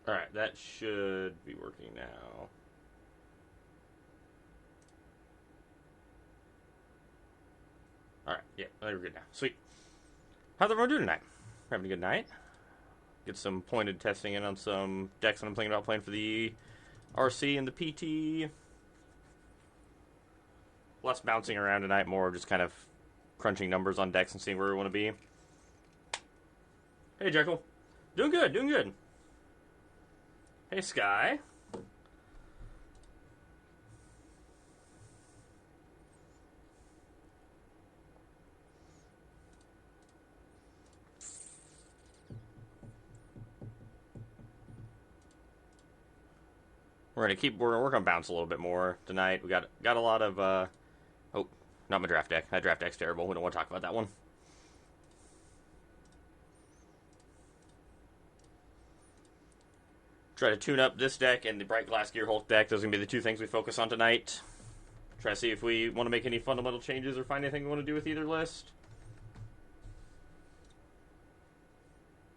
Alright, that should be working now. Alright, yeah, we're good now. Sweet. How's everyone doing tonight? Having a good night? Get some pointed testing in on some decks that I'm thinking about playing for the RC and the PT. Less bouncing around tonight, more just kind of crunching numbers on decks and seeing where we want to be. Hey, Jekyll. Doing good, doing good. Hey, Sky. We're gonna work on bounce a little bit more tonight. We got a lot of oh, not my draft deck. That draft deck's terrible. We don't want to talk about that one. Try to tune up this deck and the Bright Glass Gear Hulk deck. Those are gonna be the two things we focus on tonight. Try to see if we want to make any fundamental changes or find anything we want to do with either list.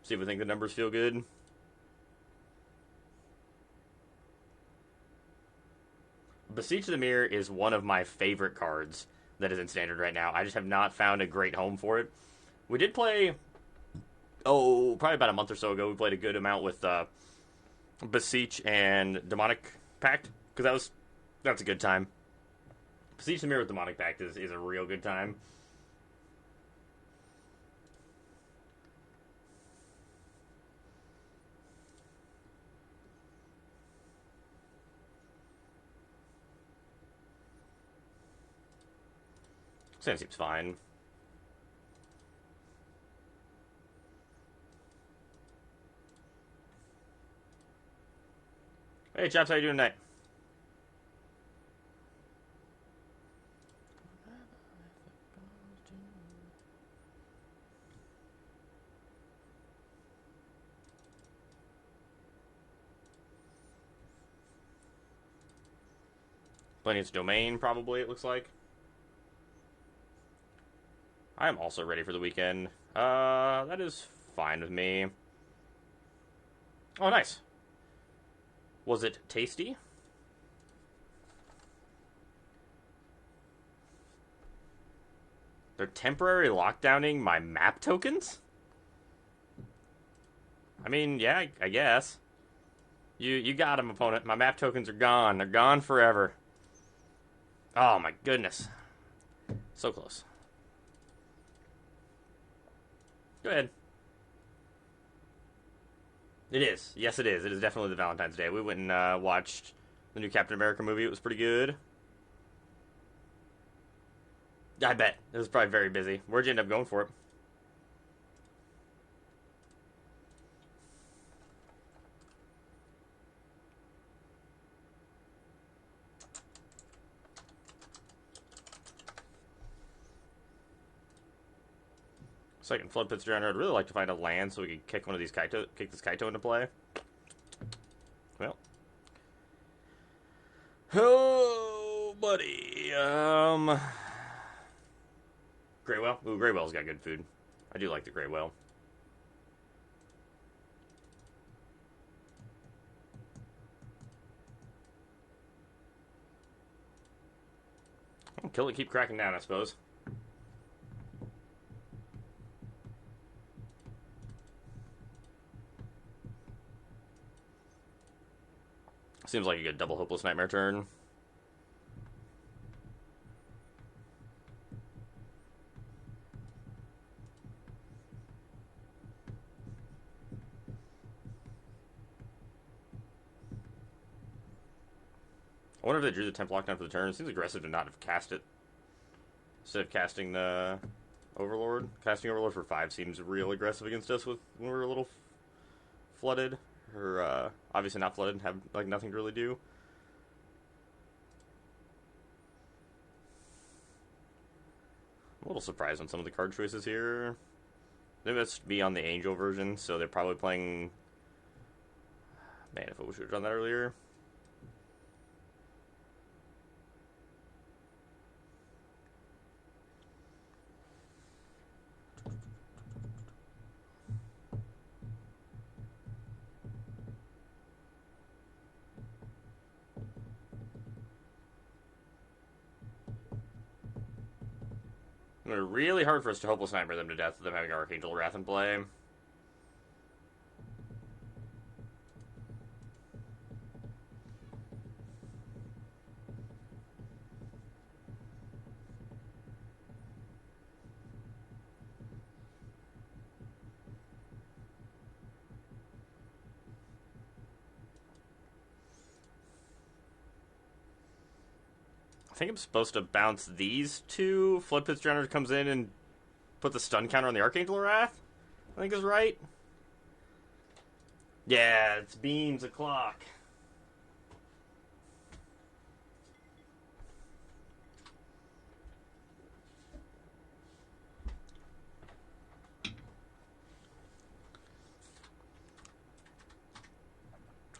See if we think the numbers feel good. Beseech the Mirror is one of my favorite cards that is in Standard right now. I just have not found a great home for it. We did play, probably about a month or so ago, we played a good amount with Beseech and Demonic Pact, because that's a good time. Beseech the Mirror with Demonic Pact is a real good time. Sand seems fine. Hey, chaps, how you doing tonight? Playing its domain, probably, it looks like. I am also ready for the weekend. That is fine with me. Oh, nice. Was it tasty? They're temporary lockdowning my map tokens? I mean, yeah, I guess. You got him, opponent. My map tokens are gone. They're gone forever. Oh, my goodness. So close. Go ahead. It is. Yes, it is. It is definitely the Valentine's Day. We went and watched the new Captain America movie. It was pretty good. I bet. It was probably very busy. Where'd you end up going for it? Second flood pits around here. I'd really like to find a land so we could kick one of these kick this Kaito into play. Well. Oh, buddy. Grey Whale? Ooh, Grey Whale's got good food. I do like the Grey Whale. Kill it, keep cracking down, I suppose. Seems like a good double Hopeless Nightmare turn. I wonder if they drew the temp lockdown for the turn. It seems aggressive to not have cast it. Instead of casting the Overlord. Casting Overlord for 5 seems real aggressive against us when we were a little flooded. Or, obviously not flooded and have, like, nothing to really do. I'm a little surprised on some of the card choices here. They must be on the Angel version, so they're probably playing... Man, if I wish we had done that earlier. It's really hard for us to hopeless sniper them to death with them having Archangel Wrath in play. I think I'm supposed to bounce these two. Flood Pit Drowner comes in and put the stun counter on the Archangel Wrath. I think is right. Yeah, it's beams o'clock.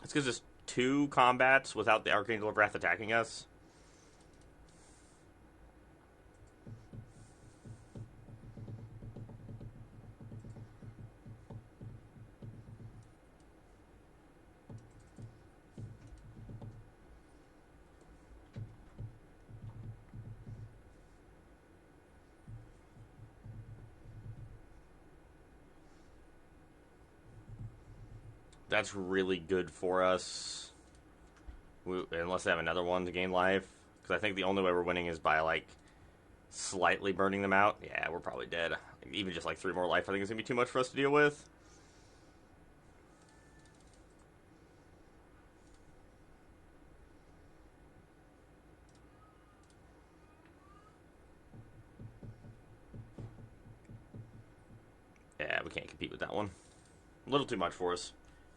It's because there's two combats without the Archangel of Wrath attacking us. That's really good for us. Unless they have another one to gain life. Because I think the only way we're winning is by, like, slightly burning them out. Yeah, we're probably dead. Even just, like, 3 more life I think is going to be too much for us to deal with. Yeah, we can't compete with that one. A little too much for us.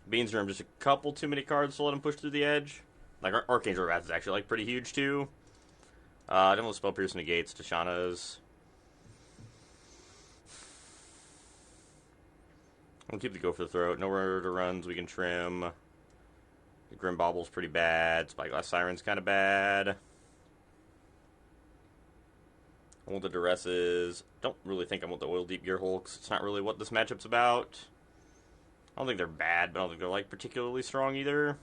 Beans Room, just a couple too many cards to let him push through the edge. Like, Archangel Wrath is actually, like, pretty huge, too. Then we'll Spell Pierce negates Tashana's. We'll keep the Go for the Throat. Nowhere to runs we can trim. The Grim Bobble's pretty bad. Spyglass Siren's kind of bad. I want the Duresses. Don't really think I want the Oil Deep Gear Hulks. It's not really what this matchup's about. I don't think they're bad, but I don't think they're, like, particularly strong either.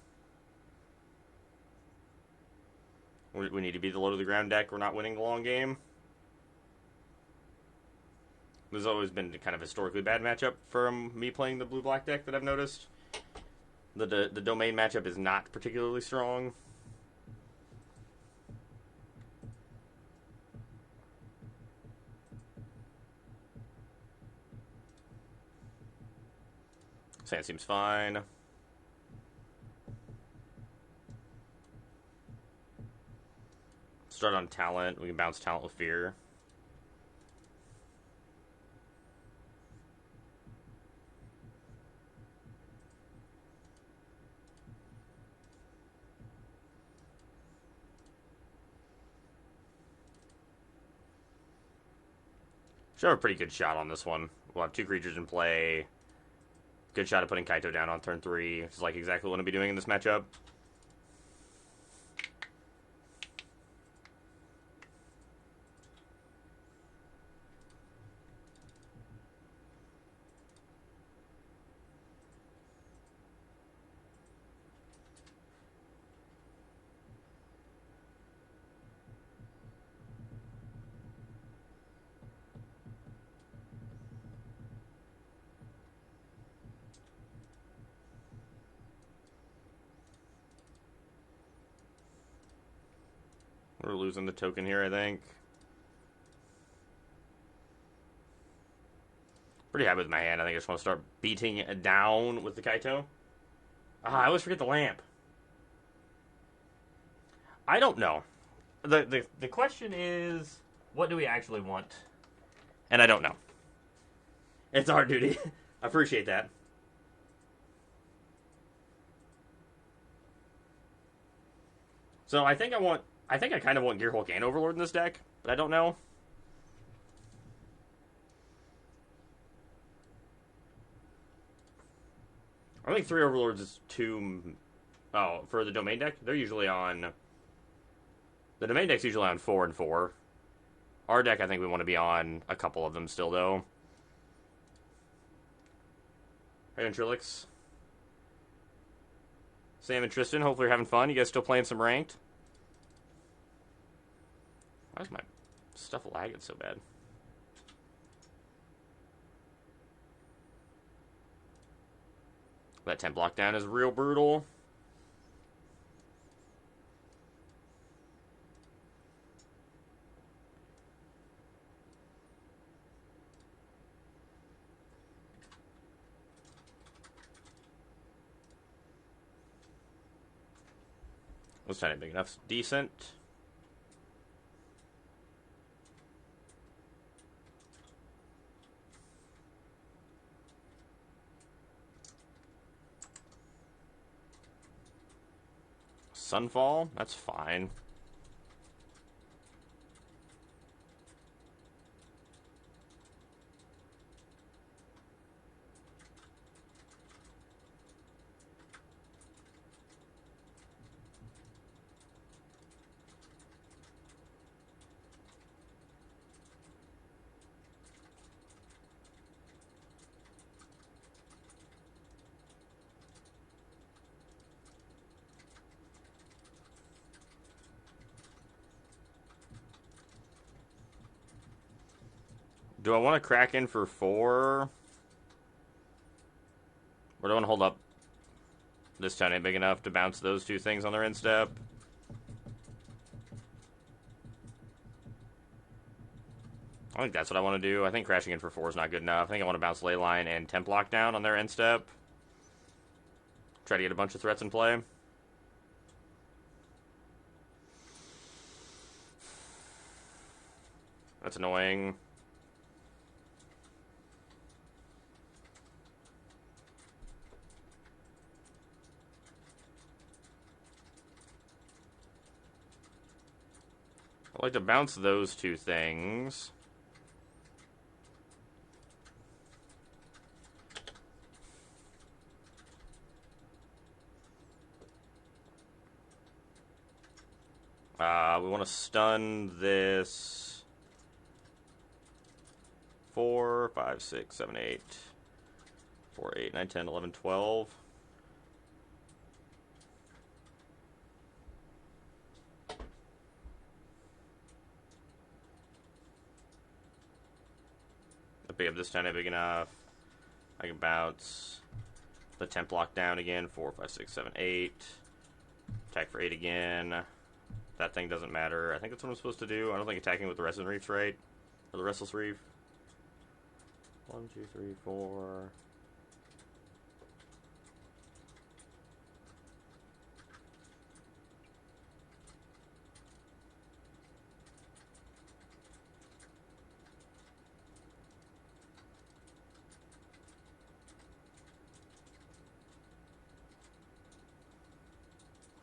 We need to be the low-to-the-ground deck. We're not winning the long game. There's always been kind of historically bad matchup from me playing the blue-black deck that I've noticed. The domain matchup is not particularly strong. Sand seems fine. Start on talent. We can bounce talent with fear. Should have a pretty good shot on this one. We'll have 2 creatures in play. Good shot at putting Kaito down on turn 3. It's like exactly what I'm going to be doing in this matchup. We're losing the token here, I think. Pretty happy with my hand. I think I just want to start beating it down with the Kaito. I always forget the lamp. I don't know. The question is, what do we actually want? And I don't know. It's our duty. I appreciate that. So I think I kind of want Gearhulk and Overlord in this deck, but I don't know. I think 3 Overlords is too... Oh, for the Domain deck? They're usually on... The Domain deck's usually on 4 and 4. Our deck, I think we want to be on a couple of them still, though. Hey, Ventrillix. Sam and Tristan, hopefully you're having fun. You guys still playing some ranked? Why is my stuff lagging so bad? That 10 block down is real brutal. This time ain't big enough. Decent. Sunfall? That's fine. Do I want to crack in for 4? Or do I want to hold up? This town ain't big enough to bounce those two things on their instep. I think that's what I want to do. I think crashing in for 4 is not good enough. I think I want to bounce Leyline and Temp Lockdown on their instep. Try to get a bunch of threats in play. That's annoying. I'd like to bounce those two things. We want to stun this 4, 5, 6, 7, 8. 4, 8, 9, 10, 11, 12. The big up this time ain't big enough. I can bounce the temp block down again. 4, 5, 6, 7, 8. Attack for 8 again. That thing doesn't matter. I think that's what I'm supposed to do. I don't think attacking with the Resident Reef's right. Or the Restless Reef. 1, 2, 3, 4.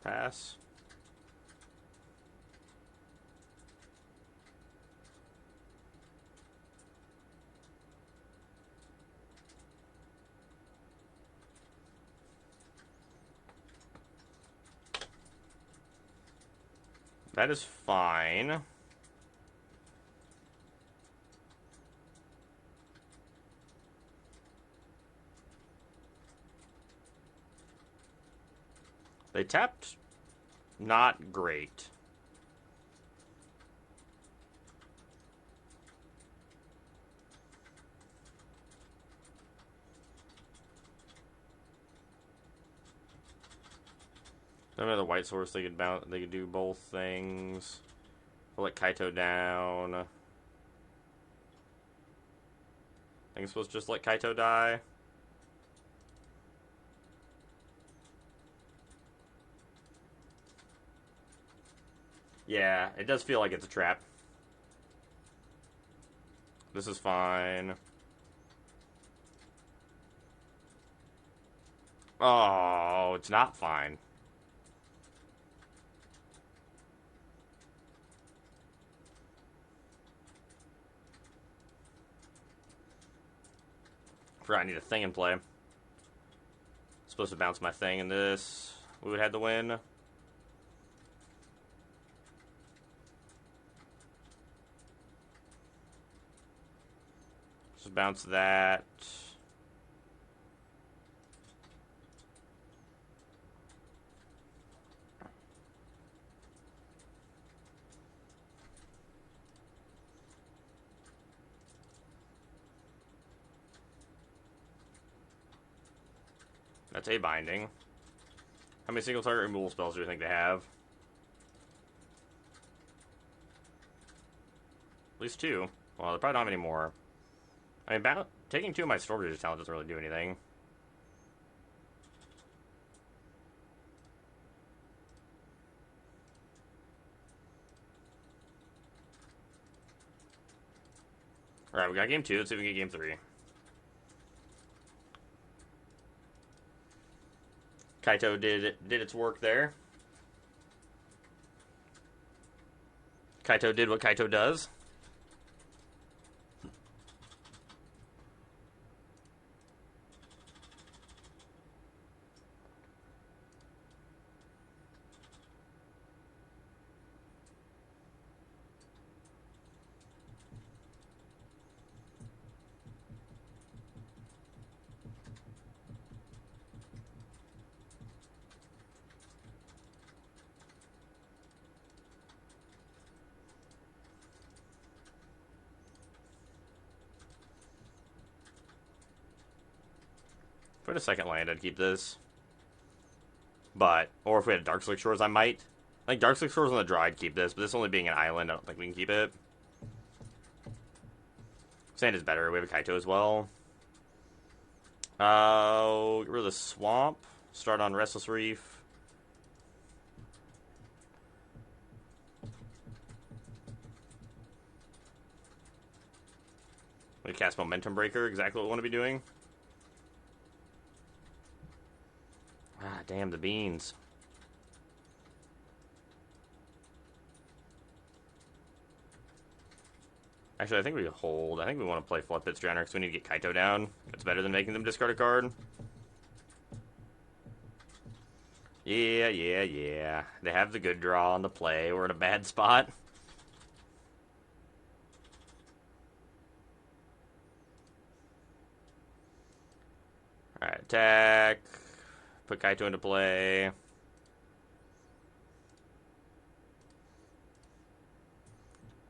Pass. That is fine. They tapped not great. Another white source they could bounce. They could do both things. I'll let Kaito down. I think I'm supposed to just let Kaito die. Yeah, it does feel like it's a trap. This is fine. Oh, it's not fine. I need a thing in play. Supposed to bounce my thing in this. We would have the win. Just bounce that. That's a binding. How many single target removal spells do you think they have? At least 2. Well, they probably don't have any more. I mean, taking 2 of my Stormdrager's talent doesn't really do anything. Alright, we got game 2. Let's see if we can get game 3. Kaito did its work there. Kaito did what Kaito does. If we had a second land, I'd keep this. Or if we had Dark Slick Shores, I might. I think Dark Slick Shores on the draw, I'd keep this, but this only being an island, I don't think we can keep it. Sand is better. We have a Kaito as well. Get rid of the Swamp. Start on Restless Reef. We cast Momentum Breaker, exactly what we want to be doing. Ah, damn, the beans. Actually, I think we hold. I think we want to play Flood Pit Strander because we need to get Kaito down. It's better than making them discard a card. Yeah. They have the good draw on the play. We're in a bad spot. Alright, attack. Put Kaito into play.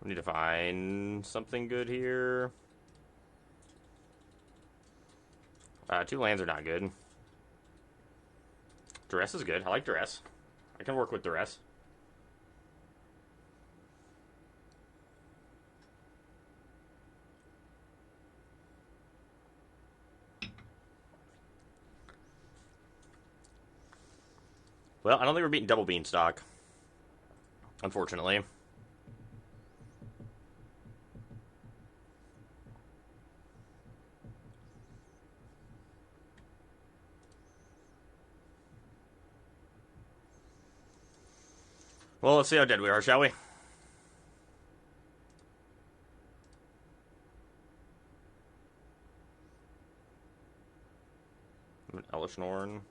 We need to find something good here. 2 lands are not good. Duress is good. I like Duress. I can work with Duress. Well, I don't think we're beating Double Beanstalk. Unfortunately. Well, let's see how dead we are, shall we? Elish Norn.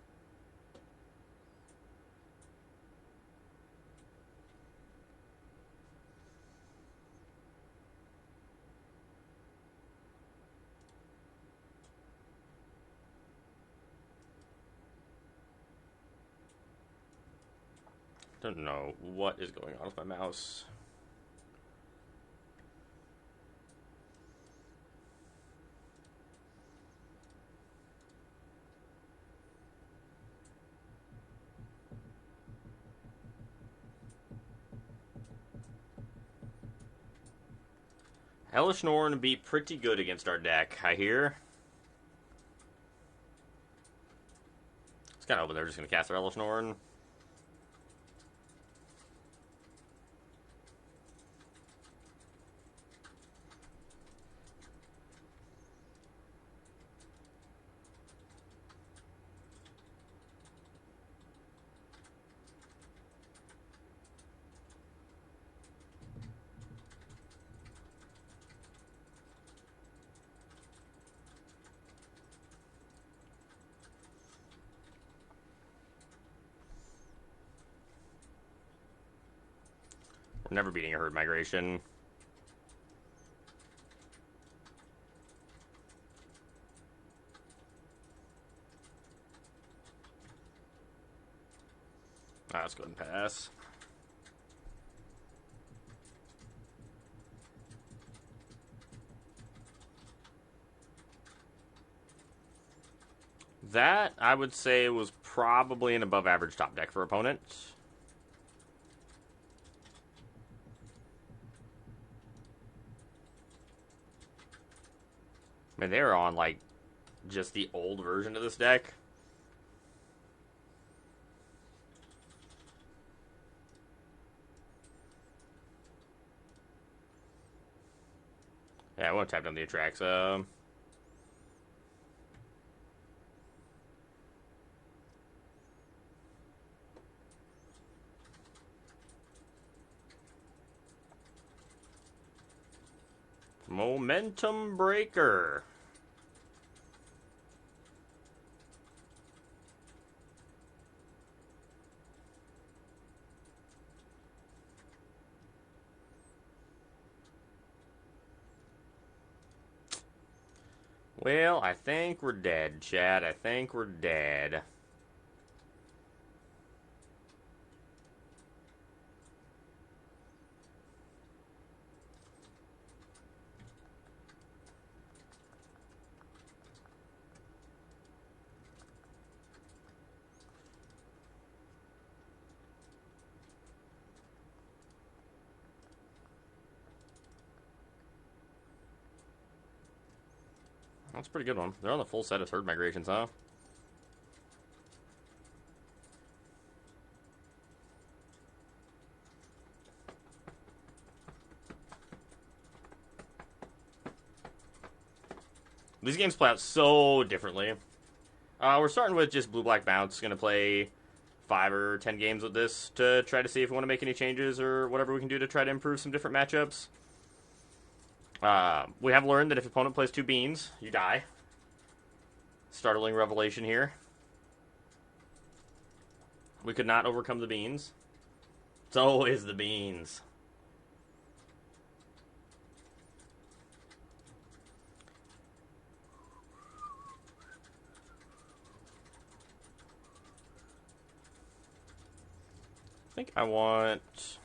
Don't know what is going on with my mouse. Elish Norn would be pretty good against our deck, I hear. It's kind of hoping they're just going to cast their Elish Norn. We're never beating a herd migration. Let's go ahead and pass. That, I would say, was probably an above-average top deck for opponent. I mean, they're on, like, just the old version of this deck. Yeah, I won't tap down the Atraxa. Momentum Breaker. Well, I think we're dead, Chad. I think we're dead. That's a pretty good one. They're on the full set of third migrations, huh? These games play out so differently. We're starting with just blue-black bounce. Going to play 5 or 10 games with this to try to see if we want to make any changes or whatever we can do to try to improve some different matchups. We have learned that if opponent plays 2 beans, you die. Startling revelation here. We could not overcome the beans. It's always the beans. I think I want...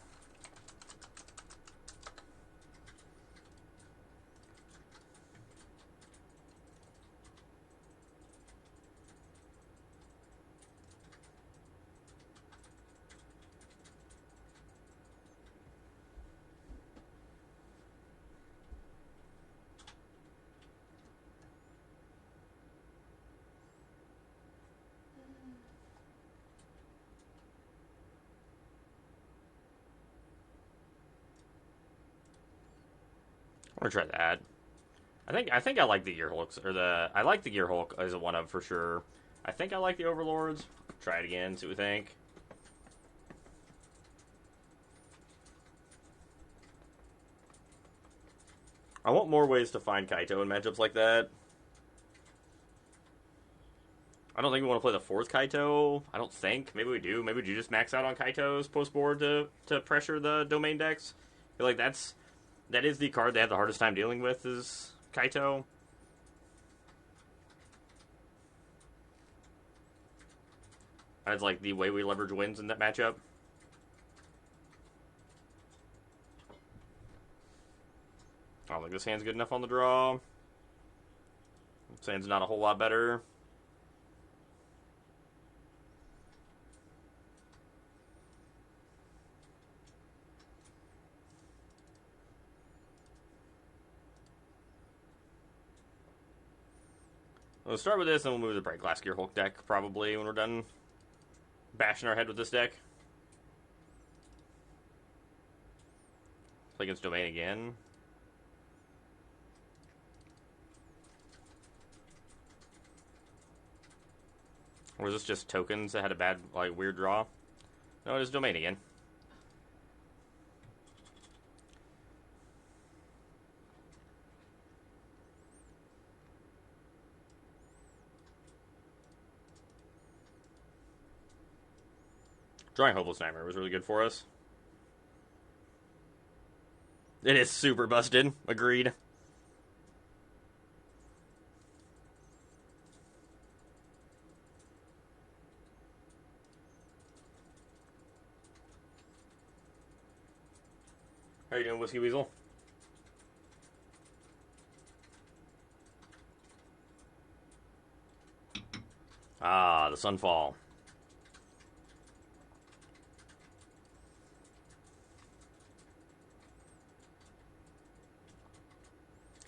I'm gonna try that. I think I like the Gear Hulks, or I like the Gear Hulk as a one of for sure. I think I like the Overlords. Try it again, see what we think. I want more ways to find Kaito in matchups like that. I don't think we want to play the 4th Kaito. I don't think. Maybe we do. Maybe we do just max out on Kaitos post-board to pressure the domain decks. I feel like that is the card they have the hardest time dealing with is Kaito. That's like the way we leverage wins in that matchup. I don't think this hand's good enough on the draw. This hand's not a whole lot better. We'll start with this, and we'll move to the Bright Glass Gear Hulk deck, probably, when we're done bashing our head with this deck. Play against Domain again. Or is this just tokens that had a bad, like, weird draw? No, it is Domain again. Drawing Hopeless Nightmare was really good for us. It is super busted. Agreed. How you doing, Whiskey Weasel? Ah, the Sunfall.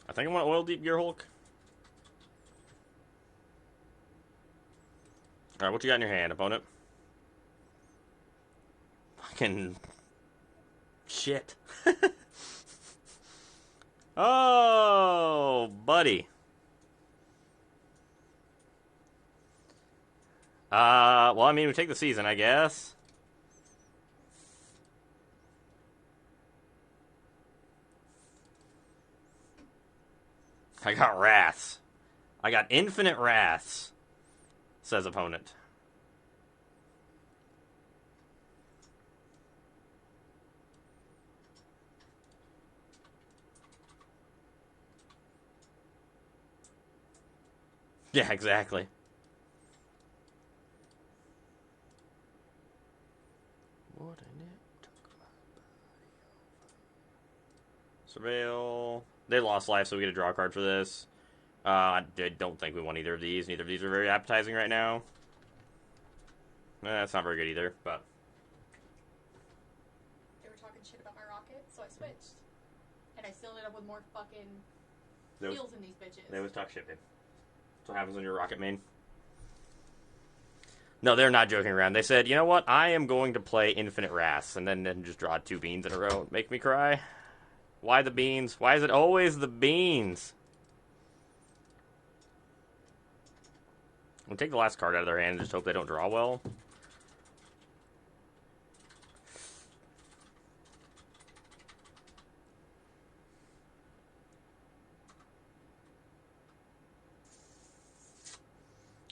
I think I want Oil Deep Gear Hulk. Alright, what you got in your hand, opponent? Fucking shit. Oh, buddy. Well, I mean, we take the season, I guess. I got wraths. I got infinite wraths, says opponent. Yeah, exactly. What a nip took my body over. Surveil. They lost life, so we get a draw card for this. I don't think we want either of these. Neither of these are very appetizing right now. That's not very good either, but... They were talking shit about my rocket, so I switched. And I still ended up with more fucking heals in these bitches. They always talk shit, babe. That's what happens when you're a rocket main. No, they're not joking around. They said, you know what? I am going to play Infinite Wraths, and then just draw 2 beans in a row. Make me cry. Why the beans? Why is it always the beans? We'll take the last card out of their hand and just hope they don't draw well.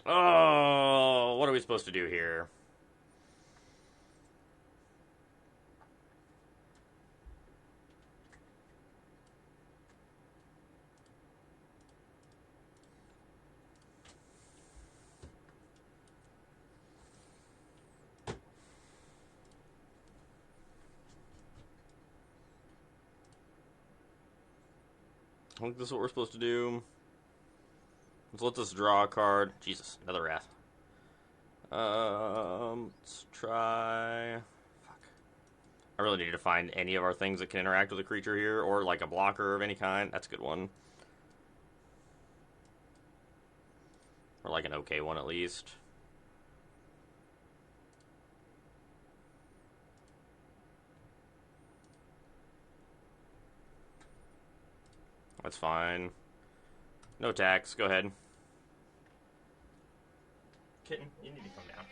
Oh, what are we supposed to do here? I think this is what we're supposed to do. Let's let this draw a card. Jesus, another wrath. Let's try... Fuck. I really need to find any of our things that can interact with a creature here, or like a blocker of any kind. That's a good one. Or like an okay one at least. That's fine. No attacks. Go ahead. Kitten, you need to come down.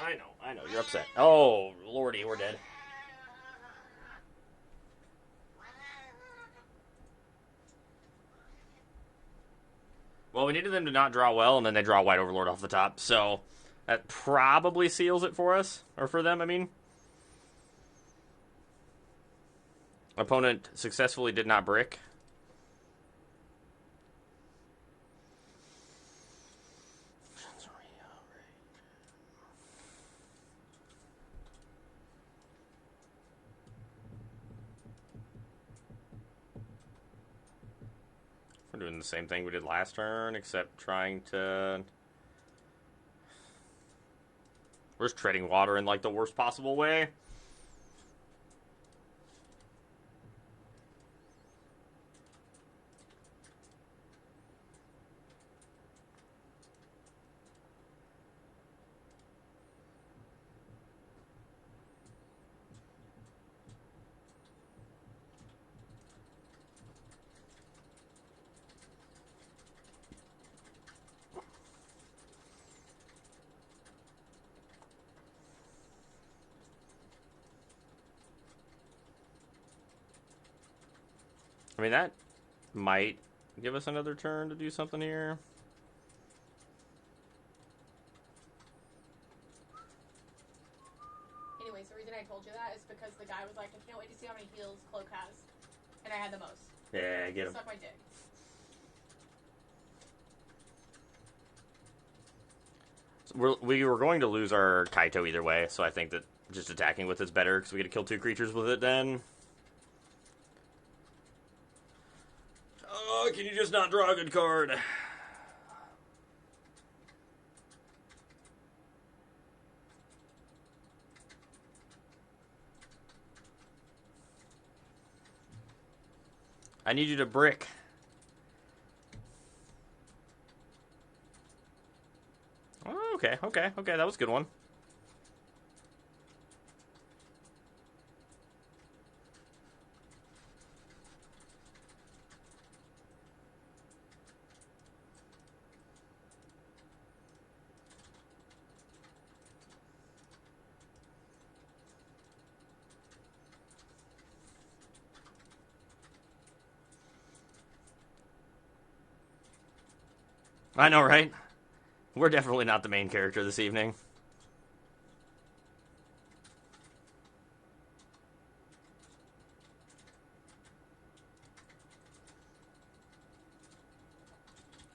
I know. You're upset. Oh, lordy, we're dead. Well, we needed them to not draw well, and then they draw White Overlord off the top, so that probably seals it for us. Or for them, I mean. Opponent successfully did not brick. We're doing the same thing we did last turn, except trying to... We're just treading water in, like, the worst possible way. I mean, that might give us another turn to do something here. Anyways, the reason I told you that is because the guy was like, I can't wait to see how many heals Cloak has. And I had the most. Yeah, get him. Suck my dick. We were going to lose our Kaito either way, so I think that just attacking with it's better, because we get to kill 2 creatures with it then. Oh, can you just not draw a good card? I need you to brick. Oh, okay, okay, okay. That was a good one. I know, right? We're definitely not the main character this evening.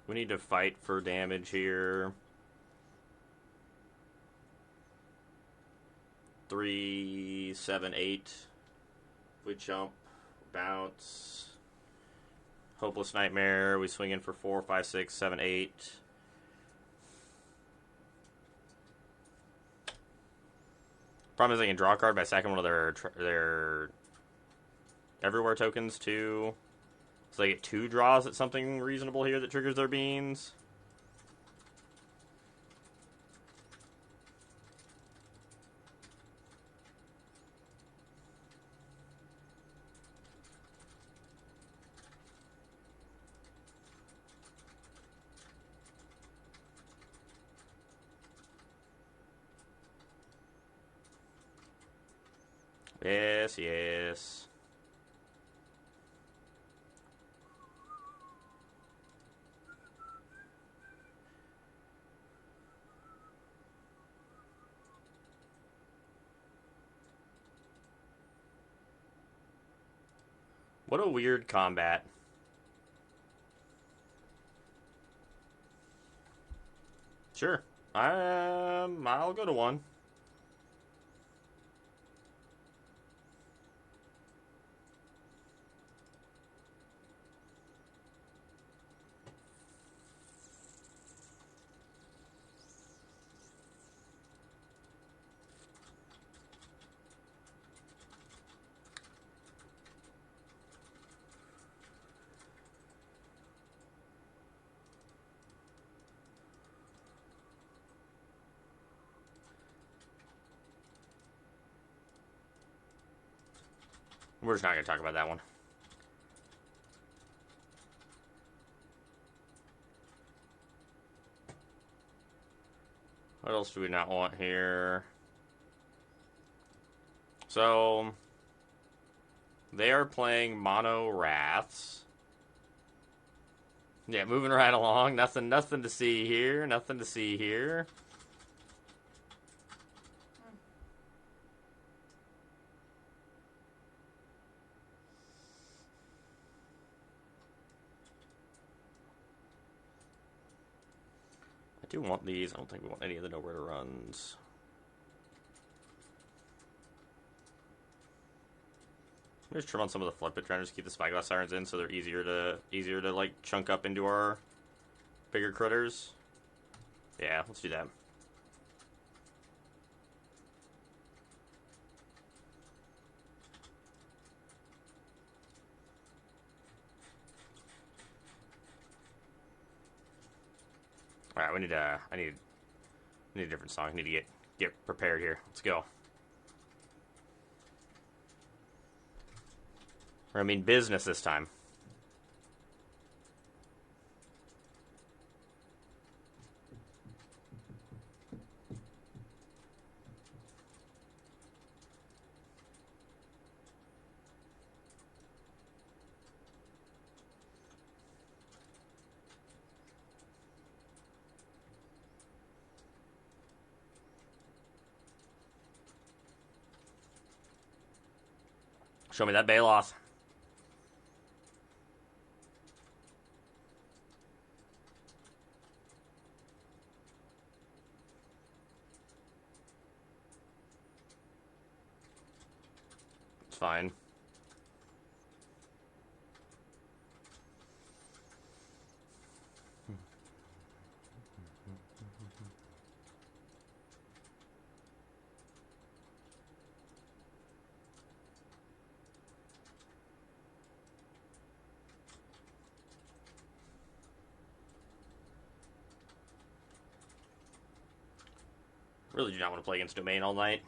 We need to fight for damage here. 3, 7, 8. We jump, bounce. Hopeless Nightmare. We swing in for 4, 5, 6, 7, 8. Problem is I can draw a card by sacking one of their everywhere tokens too. So they get 2 draws at something reasonable here that triggers their beans. Yes, yes. What a weird combat. Sure. I'll go to 1. We're just not going to talk about that one. What else do we not want here? So, they are playing Mono Wraths. Yeah, moving right along. Nothing to see here. Nothing to see here. I do want these. I don't think we want any of the nowhere to runs. Just trim on some of the flip it, trying to just keep the spyglass sirens in so they're easier to like chunk up into our bigger critters. Yeah, let's do that. All right, I need a different song. I need to get prepared here. Let's go. Or I mean business this time. Show me that Baloth. It's fine. Really do not want to play against Domain all night.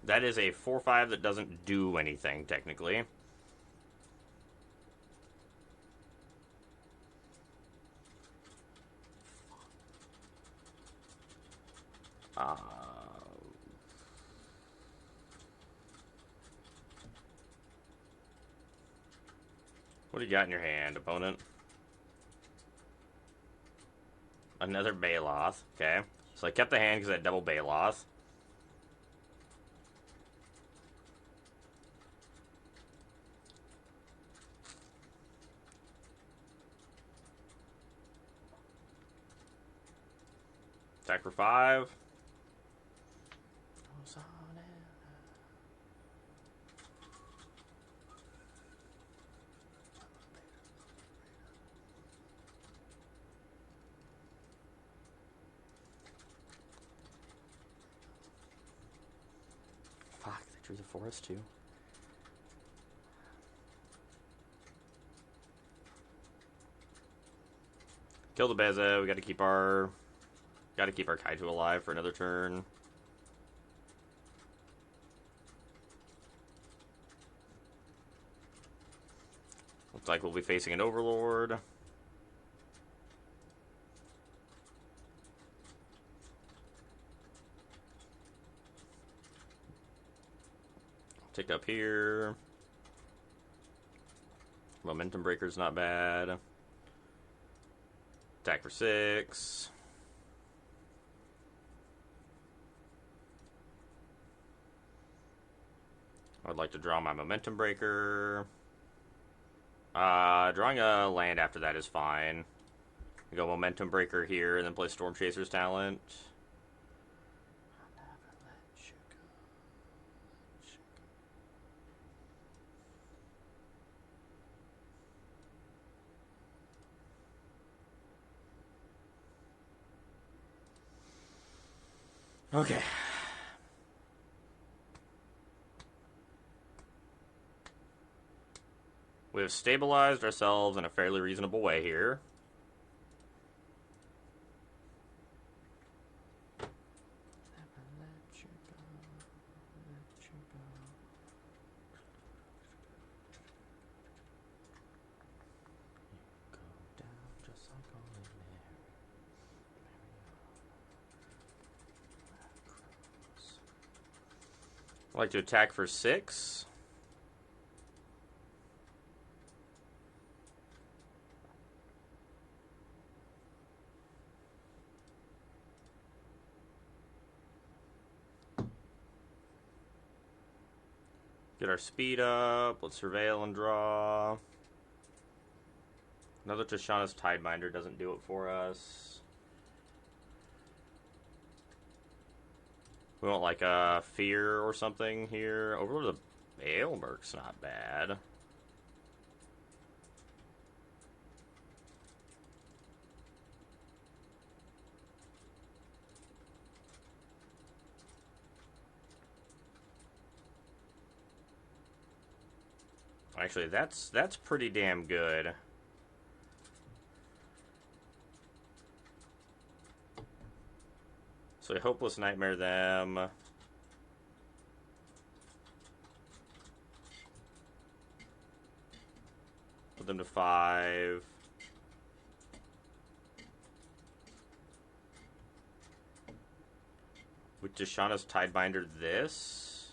That is a 4-5 that doesn't do anything, technically. What do you got in your hand, opponent? Another 𝔹𝕃ℂ𝔻. Okay. So I kept the hand because I had double 𝔹𝕃ℂ𝔻. Attack for 5. Fuck, they drew the forest too. Kill the Beza. We got to keep our Kaito alive for another turn. Looks like we'll be facing an Overlord. Tick up here. Momentum Breaker's not bad. Attack for 6. I'd like to draw my Momentum Breaker. Drawing a land after that is fine. I go Momentum Breaker here and then play Storm Chaser's talent. Okay. We have stabilized ourselves in a fairly reasonable way here. I'd like to attack for 6. Get our speed up. Let's surveil and draw. Another Tishana's Tidebinder doesn't do it for us. We want like a Fear or something here. Overlord of the 𝔹𝕃ℂ𝔻's not bad. Actually, that's pretty damn good. So I Hopeless Nightmare them. Put them to 5. With Tishana's Tidebinder this.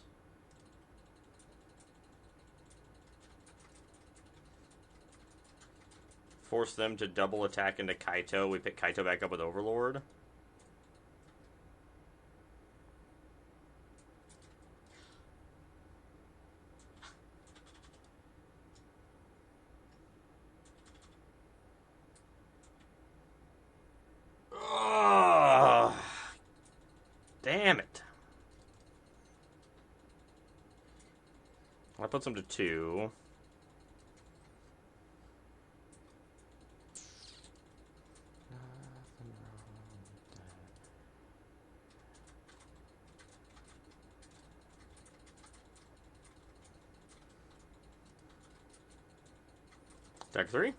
Force them to double attack into Kaito. We pick Kaito back up with Overlord. Damn it. I put some to 2. Deck 3.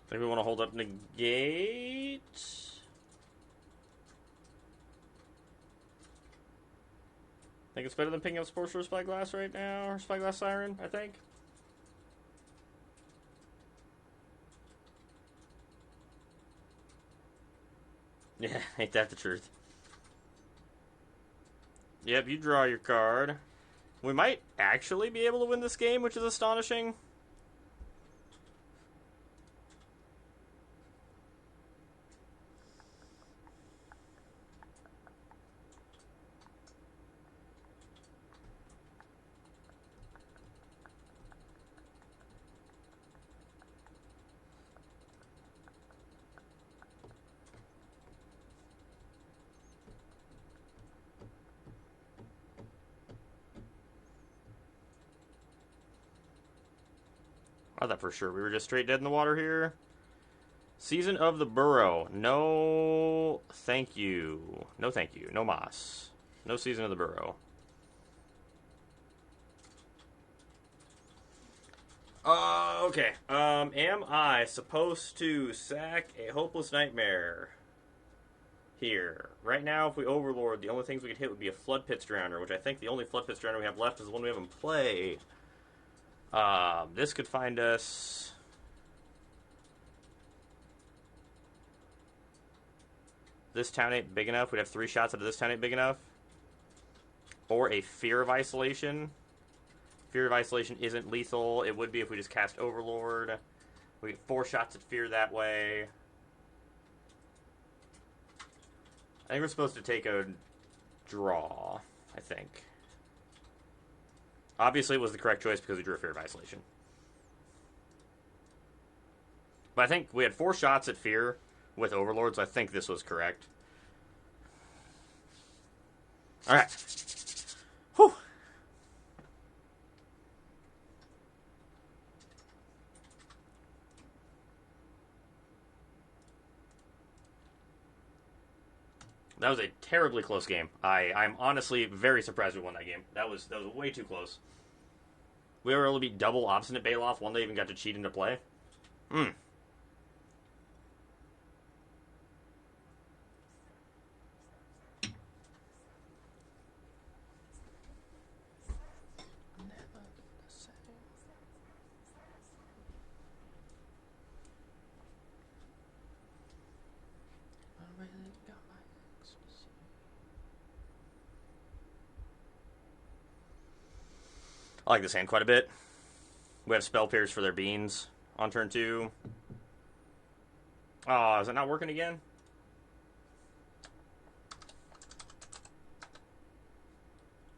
I think we want to hold up negate. I think it's better than picking up Sports or Spyglass right now, or Spyglass Siren, I think. Yeah, ain't that the truth. Yep, you draw your card. We might actually be able to win this game, which is astonishing. I thought for sure we were just straight dead in the water here. Season of the Burrow. No, thank you. No, thank you. No mas. No Season of the Burrow. Okay. Am I supposed to sack a Hopeless Nightmare here? Right now, if we Overlord, the only things we could hit would be a Flood Pits Drowner, which I think the only Flood Pits Drowner we have left is the one we have in play. This could find us... This town ain't big enough. We'd have 3 shots out of this town ain't big enough. Or a Fear of Isolation. Fear of Isolation isn't lethal. It would be if we just cast Overlord. We get 4 shots at Fear that way. I think we're supposed to take a draw, I think. Obviously, it was the correct choice because we drew a Fear of Isolation. But I think we had 4 shots at Fear with Overlord, so I think this was correct. Alright. Whew. That was a terribly close game. I'm honestly very surprised we won that game. That was way too close. We were able to beat double Obstinate Baloth. One they even got to cheat into play. I like this hand quite a bit. We have Spell Pierce for their beans on turn 2. Oh, is it not working again?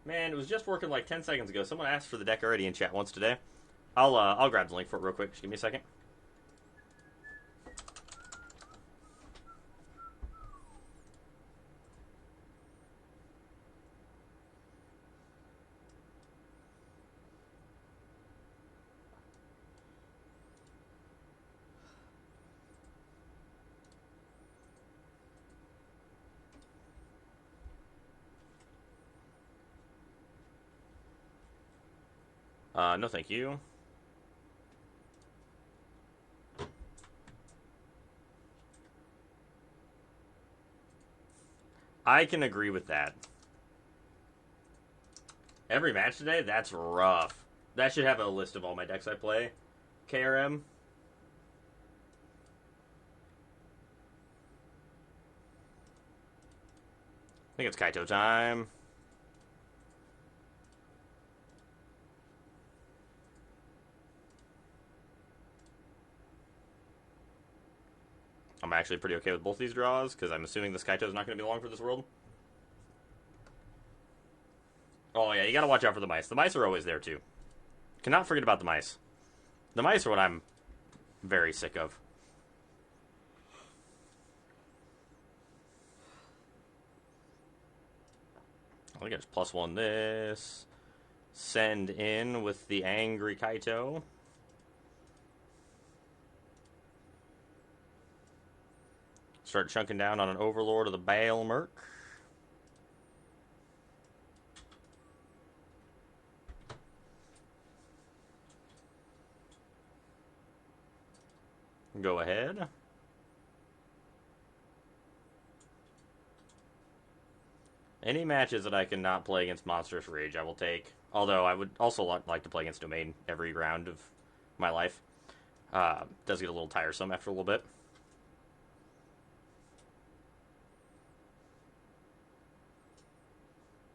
Man, it was just working like 10 seconds ago. Someone asked for the deck already in chat once today. I'll grab the link for it real quick. Just give me a second. No thank you. I can agree with that. Every match today, that's rough. That should have a list of all my decks I play. KRM. I think it's Kaito time. I'm actually pretty okay with both these draws, because I'm assuming this Kaito is not going to be long for this world. Oh, yeah, you gotta watch out for the mice. The mice are always there, too. Cannot forget about the mice. The mice are what I'm very sick of. I think I just +1 this. Send in with the angry Kaito. Start chunking down on an overlord of the 𝔹𝕃ℂ𝔻. Go ahead. Any matches that I cannot play against Monstrous Rage, I will take. Although I would also like to play against Domain every round of my life. Does get a little tiresome after a little bit.